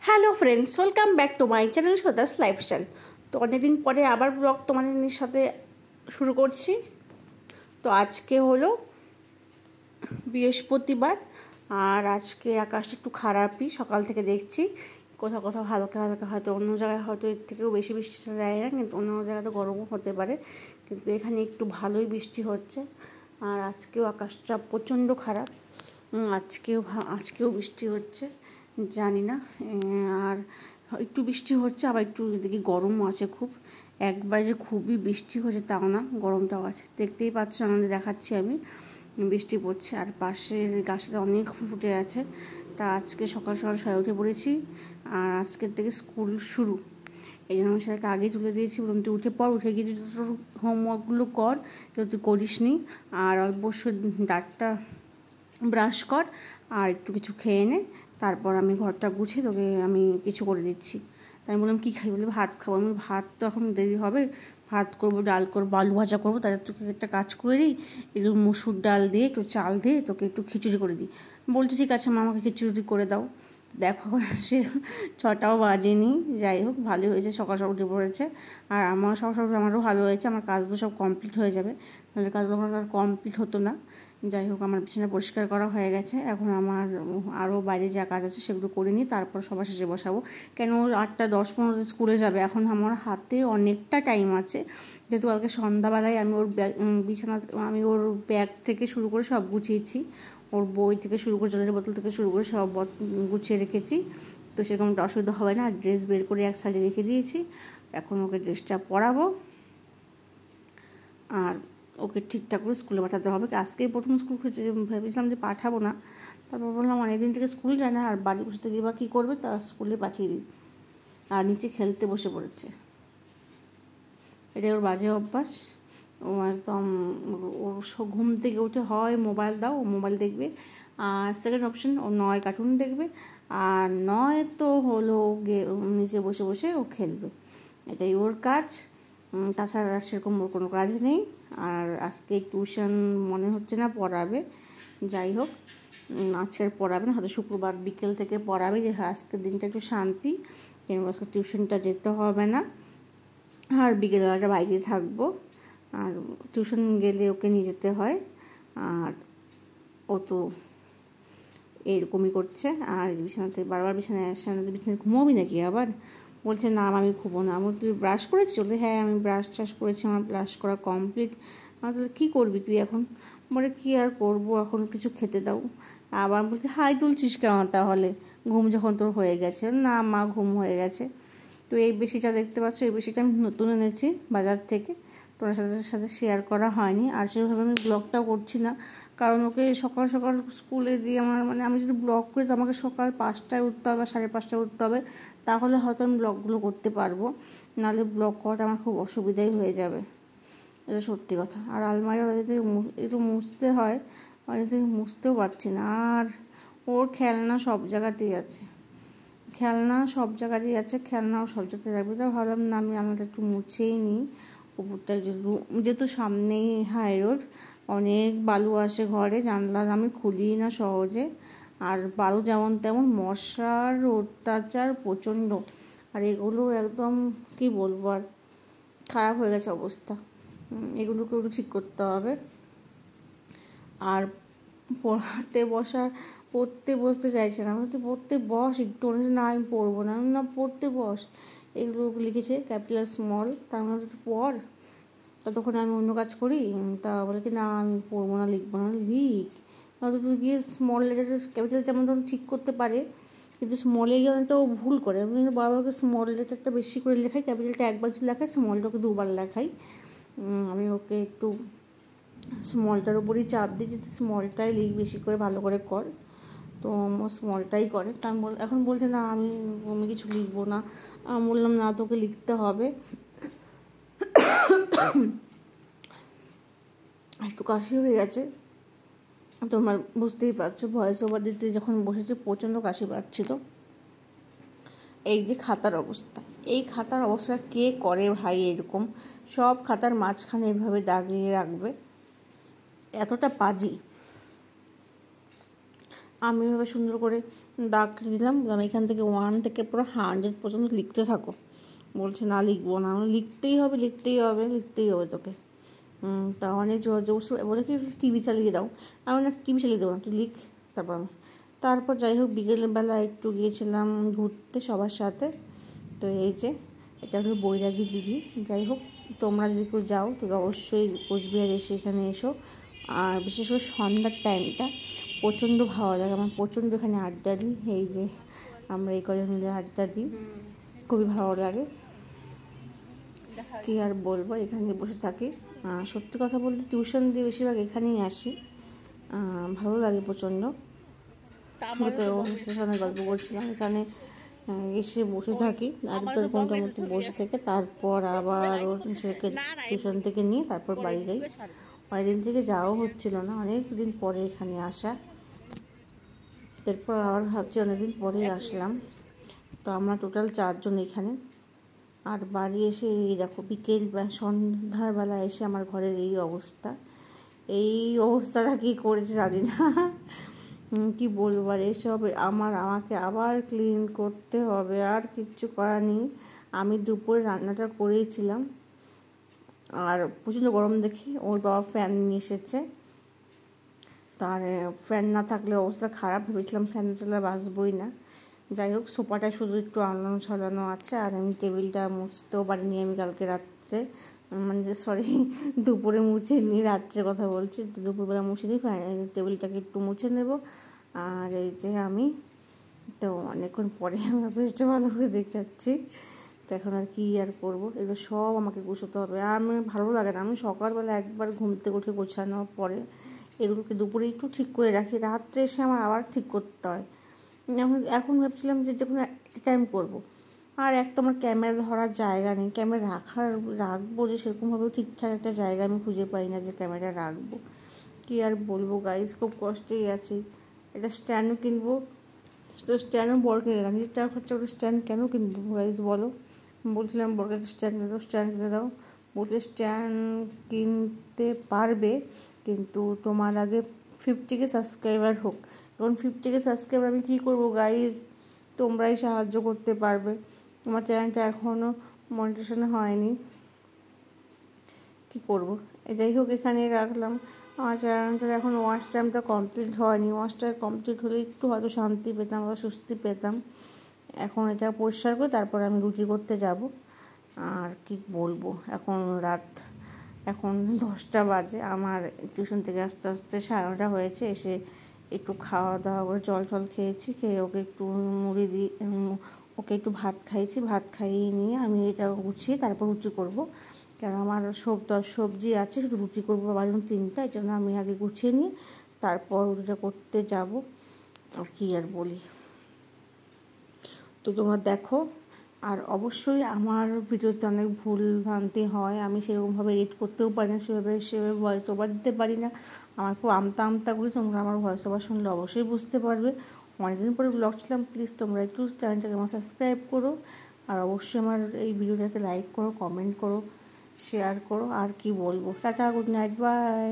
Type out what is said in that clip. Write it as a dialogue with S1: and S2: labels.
S1: Hello friends, welcome back to my channel Soda's lifestyle. তো অনেকদিন পরে আবার ব্লগ তোমাদের সাথে শুরু করছি। তো আজকে হলো বৃহস্পতিবার, আর আজকে আকাশটা একটু খারাপই। সকাল থেকে দেখছি কোথাও কোথাও হালকা হালকা, হয়তো অন্য জায়গায় হয়তো এর থেকেও বেশি বৃষ্টি দেয় না, কিন্তু অন্য জায়গায় তো গরমও হতে পারে, কিন্তু এখানে একটু ভালোই বৃষ্টি হচ্ছে। আর আজকেও আকাশটা প্রচণ্ড খারাপ, আজকেও বৃষ্টি হচ্ছে, জানি না। আর একটু বৃষ্টি হচ্ছে, আবার একটু এদিকে গরমও আছে খুব। একবারে যে খুবই বৃষ্টি হচ্ছে তাও না, গরমটাও আছে। দেখতেই পাচ্ছ, আমাদের দেখাচ্ছি আমি, বৃষ্টি পড়ছে। আর পাশের গাছটা অনেক ফুটে আছে। তা আজকে সকাল সকাল সবাই উঠে পড়েছি, আর আজকের থেকে স্কুল শুরু। এই জন্য আমি সেটাকে আগে তুলে দিয়েছি, বললাম তুই উঠে পড়, উঠে গিয়ে তোর হোমওয়ার্কগুলো কর, যেহেতু তুই করিস নি। আর অবশ্যই দাঁতটা ব্রাশ কর, আর একটু কিছু খেয়ে নে, তারপর আমি ঘরটা গুছিয়ে তোকে আমি কিছু করে দিচ্ছি। তাই আমি বললাম কী খাই, বলে ভাত খাবো। আমি ভাত তো এখন দেরি হবে, ভাত করবো, ডাল করবো, আলু ভাজা করবো, তাহলে তোকে একটা কাজ করে দিই, একটু মসুর ডাল দিয়ে একটু চাল দিয়ে তোকে একটু খিচুড়ি করে দিই। বলছি ঠিক আছে মা, আমাকে খিচুড়ি করে দাও। দেখো সে 6টাও বাজেনি। যাই হোক, ভালোই হয়েছে, সকাল সকাল উঠে পড়েছে। আর আমার সকাল সকাল আমারও ভালো হয়েছে, আমার কাজগুলো সব কমপ্লিট হয়ে যাবে, তাহলে কাজগুলো আমার আর কমপ্লিট হতো না। যাই হোক, আমার বিছানা পরিষ্কার করা হয়ে গেছে। এখন আমার আরও বাইরে যা কাজ আছে সেগুলো করে নিই, তারপর সবার শেষে বসাবো। কেন 8:10-15 স্কুলে যাবে, এখন আমার হাতে অনেকটা টাইম আছে, যেহেতু কালকে সন্ধ্যাবেলায় আমি ওর বিছানা, আমি ওর ব্যাগ থেকে শুরু করে সব গুছিয়েছি, ওর বই থেকে শুরু করে জলের বোতল থেকে শুরু করে সব গুছিয়ে রেখেছি। তো সেরকম একটা অসুবিধা হবে না। ড্রেস বের করে এক সাইডে রেখে দিয়েছি, এখন ওকে ড্রেসটা পরাবো, আর ওকে ঠিকঠাক করে স্কুলে পাঠাতে হবে। আজকেই প্রথম স্কুল খুঁজে, ভেবেছিলাম যে পাঠাবো না, তারপর বললাম অনেকদিন থেকে স্কুল যায় না, আর বাড়ি বসে থেকে বা কী করবে, তা স্কুলে পাঠিয়ে দিই। আর নিচে খেলতে বসে পড়েছে, এটাই ওর বাজে অভ্যাস। ও একদম, ওর ঘুম থেকে উঠে হয় মোবাইল দাও, ও মোবাইল দেখবে, আর সেকেন্ড অপশন ও নয় কার্টুন দেখবে, আর নয় তো হলো নিচে বসে বসে ও খেলবে। এটাই ওর কাজ, তাছাড়া সেরকম ওর কোনো কাজ নেই। আর আজকে টিউশন মনে হচ্ছে না পড়াবে। যাই হোক, আজকে আর পড়াবে না, হয়তো শুক্রবার বিকেল থেকে পড়াবে, যে আজকের দিনটা একটু শান্তি, কিংবা আজকে টিউশনটা যেতে হবে না। আর বিকেলবেলাটা বাইরে থাকবো, আর টিউশন গেলে ওকে নিয়ে যেতে হয়, আর ও তো এরকমই করছে। আর বিছানাতে বারবার বিছানায় আসছে, আমি বিছানায় ঘুমোবি নাকি আবার, বলছে না আমি ঘুমো না। আমি তুই ব্রাশ করেছিস? বলে হ্যাঁ আমি ব্রাশ টাশ করেছি, আমার ব্রাশ করা কমপ্লিট। আমার তাহলে কী করবি তুই এখন? বলে কী আর করবো, এখন কিছু খেতে দাও। আবার বলছে হাই তুলছিস কেন তাহলে, ঘুম যখন তোর হয়ে গেছে? না মা, ঘুম হয়ে গেছে। তো এই বেশিটা দেখতে পাচ্ছ, এই বেশিটা আমি নতুন এনেছি বাজার থেকে, তোমার সাথে শেয়ার করা হয়নি। আর সেভাবে আমি ব্লগটাও করছি না, কারণ ওকে সকাল সকাল স্কুলে দিয়ে আমার, মানে আমি যদি ব্লগ করি তো আমাকে সকাল 5টায় উঠতে হবে, 5:30টায় উঠতে হবে, তাহলে হয়তো আমি ব্লগগুলো করতে পারবো, নাহলে ব্লগ করাটা আমার খুব অসুবিধাই হয়ে যাবে, এটা সত্যি কথা। আর আলমারি থেকে একটু মুছতে হয়, বাড়ি থেকে মুছতেও পারছি না। আর ওর খেলনা সব জায়গাতেই আছে, খেলনাও সব জায়গাতেই রাখবে। তো ভাবলাম না, আমি আমাদের একটু মুছেই নিই উপরটা, যেহেতু সামনেই হাই রোড, অনেক বালু আসে ঘরে, জানলা আমি খুলি না সহজে। আর বালু যেমন তেমন, মশার অত্যাচার প্রচণ্ড। আর এগুলো একদম কি বলবো, আর খারাপ হয়ে গেছে অবস্থা, এগুলোকে একটু ঠিক করতে হবে। আর পড়তে বসতে চাইছে না, আমি তো পড়তে বস একটু, না আমি পড়বো না, না পড়তে বস। এগুলো লিখেছে ক্যাপিটাল স্মল, তার মধ্যে একটু পড়, ততক্ষণে আমি অন্য কাজ করি। তা বলে কি না আমি পড়বো না, লিখবো না। লিখ, হয়তো তুই গিয়ে স্মল লেটার ক্যাপিটাল যেমন ধরুন ঠিক করতে পারে, কিন্তু স্মলের লেটারটাও ভুল করে। আমি কিন্তু বারবার স্মল লেটারটা বেশি করে লেখাই, ক্যাপিটালটা একবার যদি লেখাই, স্মলটাকে 2বার লেখাই। আমি ওকে একটু স্মলটার উপরই চাপ দিই, যে স্মলটাই লিখ, বেশি করে ভালো করে কর। তো স্মলটাই করে। তা আমি এখন বলছে না আমি কিছু লিখবো না। আমি বললাম না, তোকে লিখতে হবে। একটু কাশি হয়ে গেছে, তোমরা বুঝতেই পারছো, ভয়েস ওভার দিতে যখন বসেছে প্রচণ্ড কাশি পাচ্ছিল। এই যে খাতার অবস্থা, এই খাতার অবস্থা কে করে ভাই এরকম? সব খাতার মাঝখানে এভাবে দাগিয়ে রাখবে, এতটা পাজি। আমি এভাবে সুন্দর করে দাগ দিলাম, আমি এখান থেকে 1 থেকে পুরো 100 পর্যন্ত লিখতে থাকো। বলছে না লিখবো না, আমার লিখতেই হবে তোকে। তা অনেক জোর জবরদস্তি বলে কি টিভি চালিয়ে দাও, আমি না টিভি চালিয়ে দেবো না, তুই লিখ। তারপর যাই হোক বিকেলবেলা একটু গিয়েছিলাম ঘুরতে সবার সাথে। তো এই যে এটা হলো বৈরাগী দিঘি। যাই হোক তোমরা যদি কেউ যাও তো অবশ্যই কোচবিহার এসে এখানে এসো। আর বিশেষ করে সন্ধ্যার টাইমটা প্রচণ্ড ভালো লাগে, আমার প্রচণ্ড এখানে আড্ডা দিই। এই যে আমরা এই কজন মিলে আড্ডা দিই, খুবই ভালো লাগে। কী আর বলবো, এখানে বসে থাকি। সত্যি কথা বলতে টিউশন দিয়ে বেশিরভাগ এখানেই আসি, ভালো লাগে প্রচণ্ড। তো সেখানে গল্প করছিলাম, এখানে এসে বসে থাকি আর 1 ঘন্টার মতো বসে থেকে তারপর আবার ওর ছেলেকে টিউশন থেকে নিয়ে তারপর বাড়ি যাই। অনেকদিন থেকে যাওয়াও হচ্ছিল না, অনেক দিন পরে এখানে আসা। এরপর আবার ভাবছি অনেকদিন পরেই আসলাম। তো আমরা টোটাল 4 জন এখানে। আর বাড়ি এসে এই দেখো বিকেল বা সন্ধ্যাবেলা এসে আমার ঘরের এই অবস্থা। এই অবস্থাটা কী করেছে জানি না, কী বলবো। আর এসব আমাকে আবার ক্লিন করতে হবে, আর কিচ্ছু করার নেই। আমি দুপুরে রান্নাটা করেইছিলাম, আর প্রচণ্ড গরম দেখি ওর বাবা ফ্যান নিয়ে এসেছে। তার ফ্যান না থাকলে অবস্থা খারাপ, ভেবেছিলাম ফ্যান চালা বাঁচবই না। যাই হোক সোফাটা শুধু একটু আনানো ছড়ানো আছে, আর আমি টেবিলটা মুছতেও পারিনি। আমি কালকে রাত্রে দুপুরে মুছে নিই, রাত্রের কথা বলছি, দুপুরবেলা মুছে নিই, টেবিলটাকে একটু মুছে নেব। আর এই যে আমি তো অনেকক্ষণ পরে আমরা বেশটা ভালো করে দেখাচ্ছি। তো এখন আর কি আর করবো, এগুলো সব আমাকে গোছাতে হবে। আর আমার ভালো লাগে না, আমি সকালবেলা একবার ঘুম থেকে উঠে গোছানোর পরে এগুলোকে দুপুরে একটু ঠিক করে রাখি, রাত্রে এসে আমার আবার ঠিক করতে হয়। এখন ভাবছিলাম যে কোনো একটা টাইম করবো। আর এক তো আমার ক্যামেরা ধরার জায়গা নেই, ক্যামেরা রাখবো যে সেরকমভাবেও ঠিকঠাক একটা জায়গা আমি খুঁজে পাই না যে ক্যামেরা রাখবো। কী আর বলবো গাইজ, খুব কষ্টেই আছি। একটা স্ট্যান্ডও কিনবো, তো স্ট্যান্ডও বড় কিনে রাখি, নিজের টাকা খরচা করে স্ট্যান্ড কেন কিনবো গাইজ বলো। বলছিলাম বড় স্ট্যান্ড কিনে দাও, বলতে স্ট্যান্ড কিনতে পারবে কিন্তু তোমার আগে 50K সাবস্ক্রাইবার হোক। এখন 50K সাবস্ক্রাইবার আমি কী করবো গাইজ, তোমরাই সাহায্য করতে পারবে। আমার চ্যানেলটা এখনও মনিটাইজেশন হয়নি, কী করব। যাই হোক এখানে রাখলাম। আমার চ্যানেলটার এখন ওয়াচ টাইমটা কমপ্লিট হয়নি, ওয়াচ টাইম কমপ্লিট হলে একটু হয়তো শান্তি পেতাম বা স্বস্তি পেতাম। এখন এটা পরিষ্কার করে তারপর আমি রুটি করতে যাব। আর কি বলবো, এখন 10টা বাজে, আমার টিউশন থেকে আস্তে আস্তে 9:30 হয়েছে। এসে একটু খাওয়া দাওয়া করে জল খেয়েছি, খেয়ে ওকে একটু মুড়ি দিয়ে ওকে একটু ভাত খাইয়েছি, ভাত খাইয়ে নিয়ে আমি এটা গুছিয়ে তারপর রুটি করব। কারণ আমার সবজি আছে, শুধু রুটি করবো, বাজুন 3টা, এই জন্য আমি আগে গুছিয়ে নিয়ে তারপর রুটিটা করতে যাব। আর কি আর বলি, তো তোমরা দেখো। আর অবশ্যই আমার ভিডিওতে অনেক ভুল ভ্রান্তি হয়, আমি সেরকমভাবে এডিট করতেও পারি না, সেভাবে ভয়েস ওভার দিতে পারি না, আমার খুব আমতা করি। তোমরা আমার ভয়েস ওভার শুনলে অবশ্যই বুঝতে পারবে। অনেকদিন পরে ব্লগ ছিলাম, প্লিজ তোমরা একটু চ্যানেলটাকে আমার সাবস্ক্রাইব করো, আর অবশ্যই আমার এই ভিডিওটাকে লাইক করো, কমেন্ট করো, শেয়ার করো। আর কি বলবো, টাটা, গুড নাইট, বাই।